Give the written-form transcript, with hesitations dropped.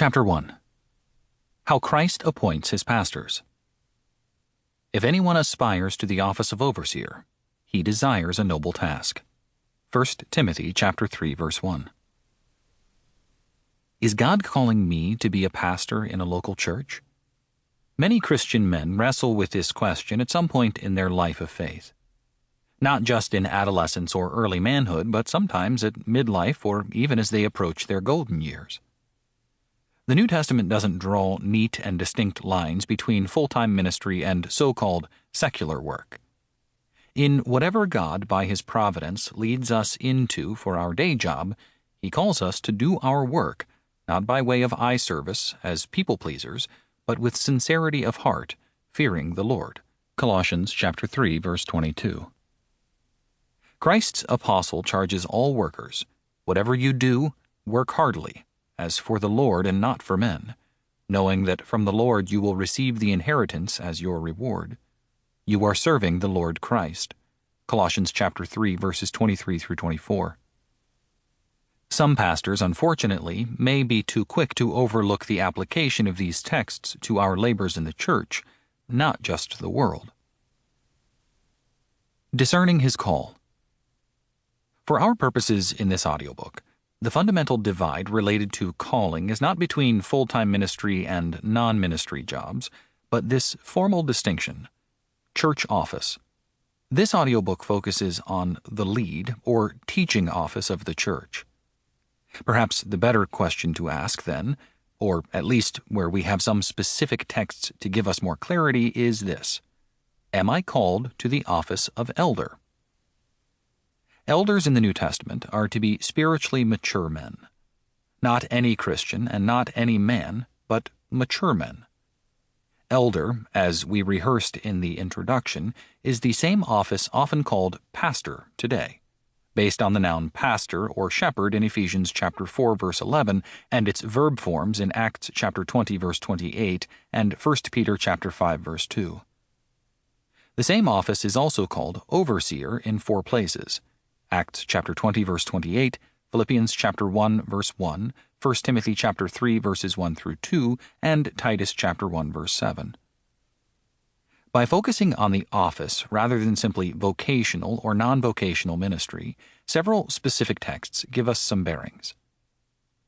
Chapter 1. How Christ Appoints His Pastors. If anyone aspires to the office of overseer, he desires a noble task. 1 Timothy chapter 3, verse 1. Is God calling me to be a pastor in a local church? Many Christian men wrestle with this question at some point in their life of faith. Not just in adolescence or early manhood, but sometimes at midlife or even as they approach their golden years. The New Testament doesn't draw neat and distinct lines between full-time ministry and so-called secular work. In whatever God, by His providence, leads us into for our day job, He calls us to do our work, not by way of eye service as people-pleasers, but with sincerity of heart, fearing the Lord. Colossians chapter 3, verse 22. Christ's apostle charges all workers, whatever you do, work heartily, as for the Lord and not for men, knowing that from the Lord you will receive the inheritance as your reward. You are serving the Lord Christ. Colossians chapter 3, verses 23 through 24. Some pastors, unfortunately, may be too quick to overlook the application of these texts to our labors in the church, not just the world. Discerning His Call. For our purposes in this audiobook, the fundamental divide related to calling is not between full-time ministry and non-ministry jobs, but this formal distinction: church office. This audiobook focuses on the lead or teaching office of the church. Perhaps the better question to ask then, or at least where we have some specific texts to give us more clarity, is this: am I called to the office of elder? Elders in the New Testament are to be spiritually mature men. Not any Christian and not any man, but mature men. Elder, as we rehearsed in the introduction, is the same office often called pastor today, based on the noun pastor or shepherd in Ephesians chapter 4, verse 11, and its verb forms in Acts chapter 20, verse 28, and 1 Peter chapter 5, verse 2. The same office is also called overseer in 4 places: Acts chapter 20, verse 28, Philippians chapter 1, verse 1, 1 Timothy chapter 3, verses 1 through 2, and Titus chapter 1, verse 7. By focusing on the office rather than simply vocational or non-vocational ministry, several specific texts give us some bearings.